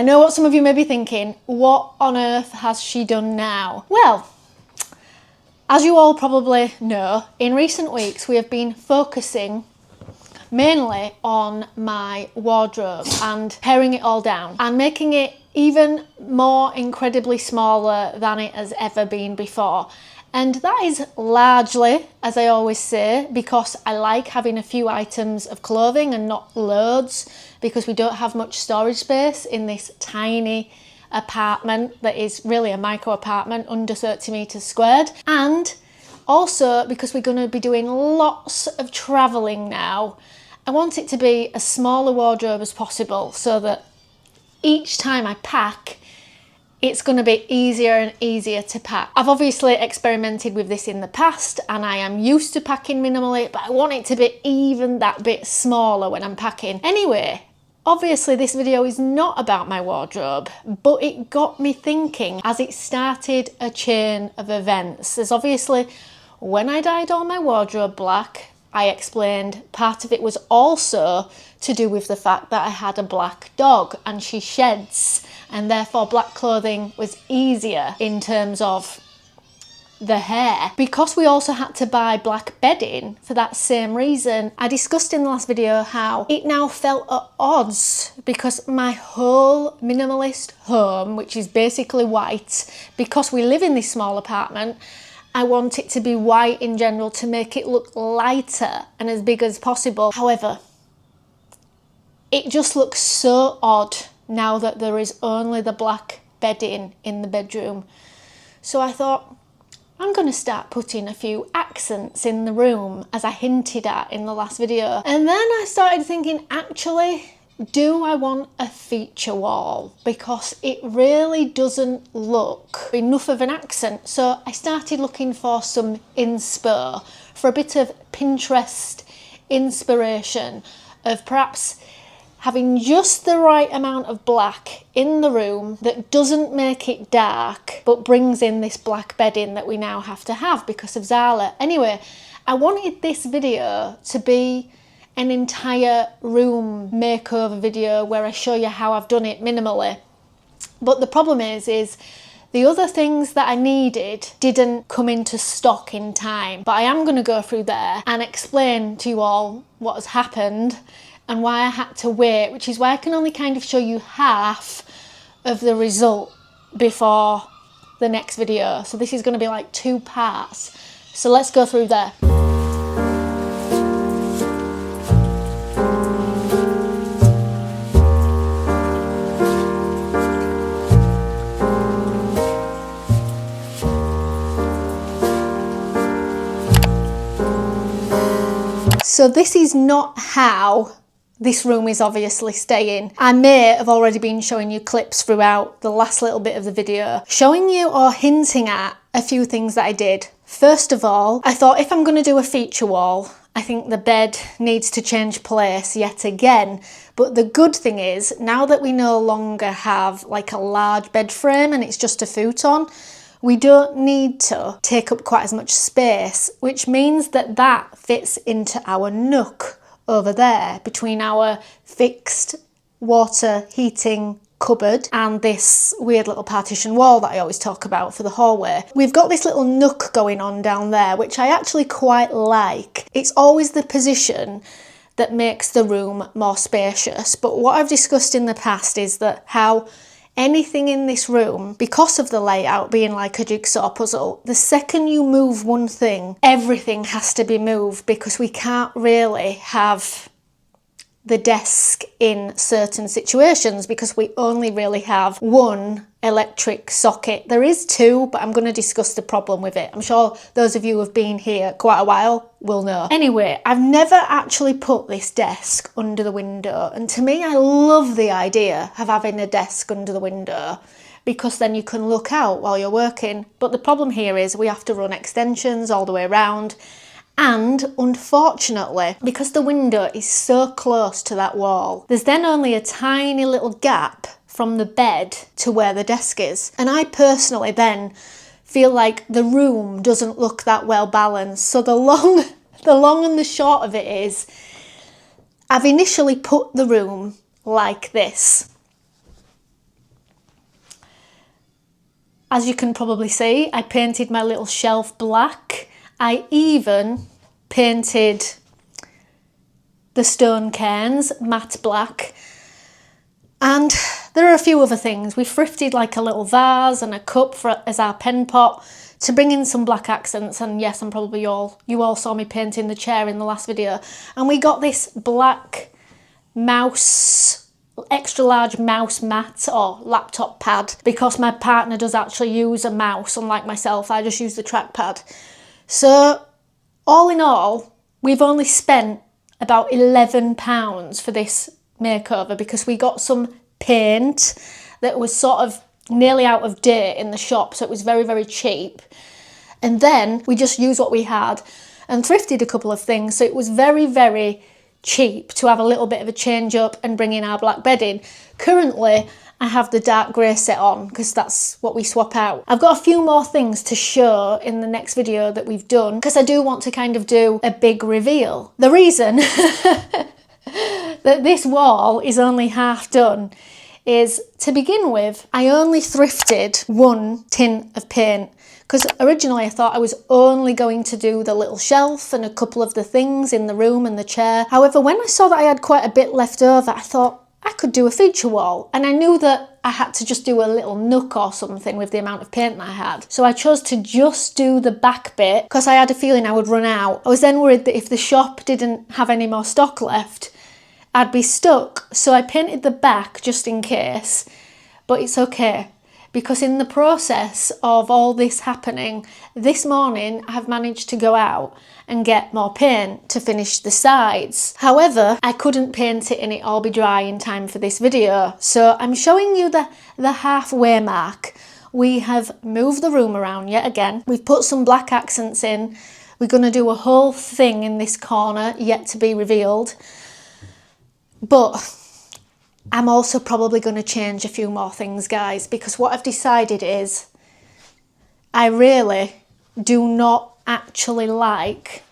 know what some of you may be thinking, what on earth has she done now? Well, as you all probably know, in recent weeks we have been focusing mainly on my wardrobe and paring it all down and making it even more incredibly smaller than it has ever been before. And that is largely, as I always say, because I like having a few items of clothing and not loads, because we don't have much storage space in this tiny apartment that is really a micro apartment under 30 metres squared. And also because we're going to be doing lots of travelling now, I want it to be as small a wardrobe as possible so that each time I pack, it's going to be easier and easier to pack. I've obviously experimented with this in the past and I am used to packing minimally, but I want it to be even that bit smaller when I'm packing. Anyway, obviously this video is not about my wardrobe, but it got me thinking as it started a chain of events. There's obviously, when I dyed all my wardrobe black, I explained part of it was also to do with the fact that I had a black dog and she sheds, and therefore black clothing was easier in terms of the hair. Because we also had to buy black bedding for that same reason, I discussed in the last video how it now felt at odds because my whole minimalist home, which is basically white, because we live in this small apartment, I want it to be white in general to make it look lighter and as big as possible. However, it just looks so odd now that there is only the black bedding in the bedroom. So I thought, I'm going to start putting a few accents in the room, as I hinted at in the last video. And then I started thinking, actually, do I want a feature wall? Because it really doesn't look enough of an accent. So I started looking for some inspo, for a bit of Pinterest inspiration of perhaps having just the right amount of black in the room that doesn't make it dark, but brings in this black bedding that we now have to have because of Zala. Anyway, I wanted this video to be an entire room makeover video where I show you how I've done it minimally. But the problem is the other things that I needed didn't come into stock in time. But I am going to go through there and explain to you all what has happened and why I had to wait, which is why I can only kind of show you half of the result before the next video. So this is going to be like 2 parts. So let's go through there. So this is not how this room is obviously staying. I may have already been showing you clips throughout the last little bit of the video, showing you or hinting at a few things that I did. First of all, I thought if I'm going to do a feature wall, I think the bed needs to change place yet again. But the good thing is, now that we no longer have like a large bed frame and it's just a futon, we don't need to take up quite as much space, which means that that fits into our nook over there between our fixed water heating cupboard and this weird little partition wall that I always talk about for the hallway. We've got this little nook going on down there, which I actually quite like. It's always the position that makes the room more spacious. But what I've discussed in the past is that how anything in this room, because of the layout being like a jigsaw puzzle, the second you move one thing, everything has to be moved, because we can't really have the desk in certain situations because we only really have one electric socket. There is 2, but I'm going to discuss the problem with it. I'm sure those of you who have been here quite a while will know. Anyway, I've never actually put this desk under the window, and to me, I love the idea of having a desk under the window because then you can look out while you're working. But the problem here is we have to run extensions all the way around. And unfortunately, because the window is so close to that wall, there's then only a tiny little gap from the bed to where the desk is. And I personally then feel like the room doesn't look that well balanced. So the long and the short of it is, I've initially put the room like this. As you can probably see, I painted my little shelf black. I even painted the stone cairns matte black. And there are a few other things. We thrifted like a little vase and a cup as our pen pot to bring in some black accents. And yes, I'm probably you all saw me painting the chair in the last video. And we got this black mouse, extra large mouse mat or laptop pad, because my partner does actually use a mouse, unlike myself. I just use the trackpad. So all in all, we've only spent about £11 for this makeover, because we got some paint that was sort of nearly out of date in the shop, so it was very, very cheap. And then we just used what we had and thrifted a couple of things, so it was very, very cheap to have a little bit of a change up and bring in our black bedding. Currently, I have the dark grey set on because that's what we swap out. I've got a few more things to show in the next video that we've done, because I do want to kind of do a big reveal. The reason that this wall is only half done is, to begin with, I only thrifted one tin of paint, because originally I thought I was only going to do the little shelf and a couple of the things in the room and the chair. However, when I saw that I had quite a bit left over, I thought I could do a feature wall, and I knew that I had to just do a little nook or something with the amount of paint that I had. So I chose to just do the back bit because I had a feeling I would run out. I was then worried that if the shop didn't have any more stock left, I'd be stuck. So I painted the back just in case, but it's okay, because in the process of all this happening, this morning I've managed to go out and get more paint to finish the sides. However, I couldn't paint it and it all be dry in time for this video. So I'm showing you the halfway mark. We have moved the room around yet again. We've put some black accents in. We're gonna do a whole thing in this corner yet to be revealed. But I'm also probably going to change a few more things, guys, because what I've decided is I really do not actually like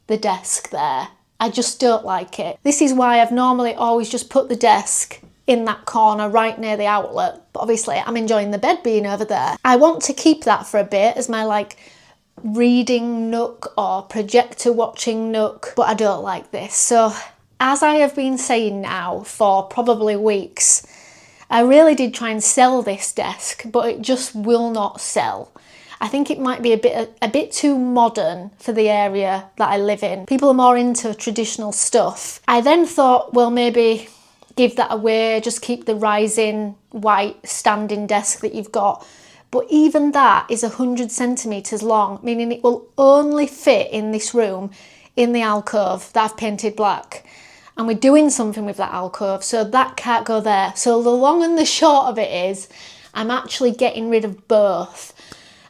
the desk there. I just don't like it. This is why I've normally always just put the desk in that corner right near the outlet, but obviously I'm enjoying the bed being over there. I want to keep that for a bit as my like reading nook or projector watching nook, but I don't like this. So as I have been saying now for probably weeks, I really did try and sell this desk, but it just will not sell. I think it might be a bit too modern for the area that I live in. People are more into traditional stuff. I then thought, well, maybe give that away, just keep the rising white standing desk that you've got. But even that is 100 centimetres long, meaning it will only fit in this room in the alcove that I've painted black. And we're doing something with that alcove, so that can't go there. So the long and the short of it is, I'm actually getting rid of both.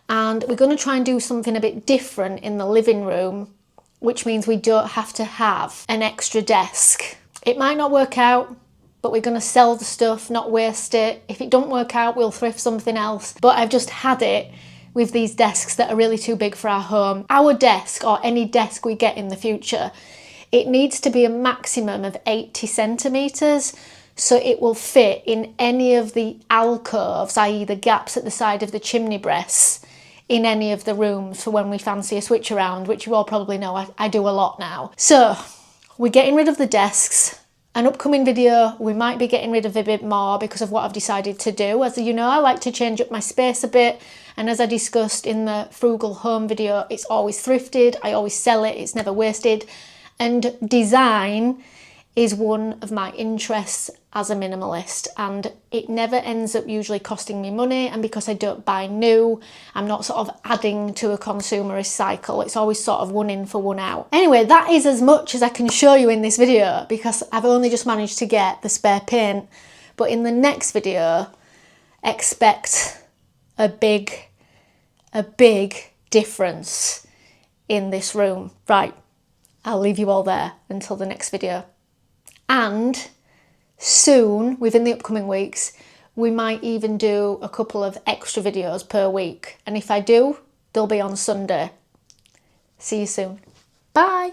And we're going to try and do something a bit different in the living room, which means we don't have to have an extra desk. It might not work out, but we're going to sell the stuff, not waste it. If it don't work out, we'll thrift something else. But I've just had it with these desks that are really too big for our home. Our desk, or any desk we get in the future, it needs to be a maximum of 80 centimetres, so it will fit in any of the alcoves, i.e. the gaps at the side of the chimney breasts, in any of the rooms for when we fancy a switch around, which you all probably know I do a lot now. So we're getting rid of the desks. An upcoming video, we might be getting rid of a bit more because of what I've decided to do. As you know, I like to change up my space a bit, and as I discussed in the frugal home video, it's always thrifted, I always sell it, it's never wasted. And design is one of my interests as a minimalist, and it never ends up usually costing me money, and because I don't buy new, I'm not sort of adding to a consumerist cycle. It's always sort of one in for one out. Anyway, that is as much as I can show you in this video because I've only just managed to get the spare paint, but in the next video expect a big difference in this room. Right, I'll leave you all there until the next video. And soon, within the upcoming weeks, we might even do a couple of extra videos per week. And if I do, they'll be on Sunday. See you soon. Bye.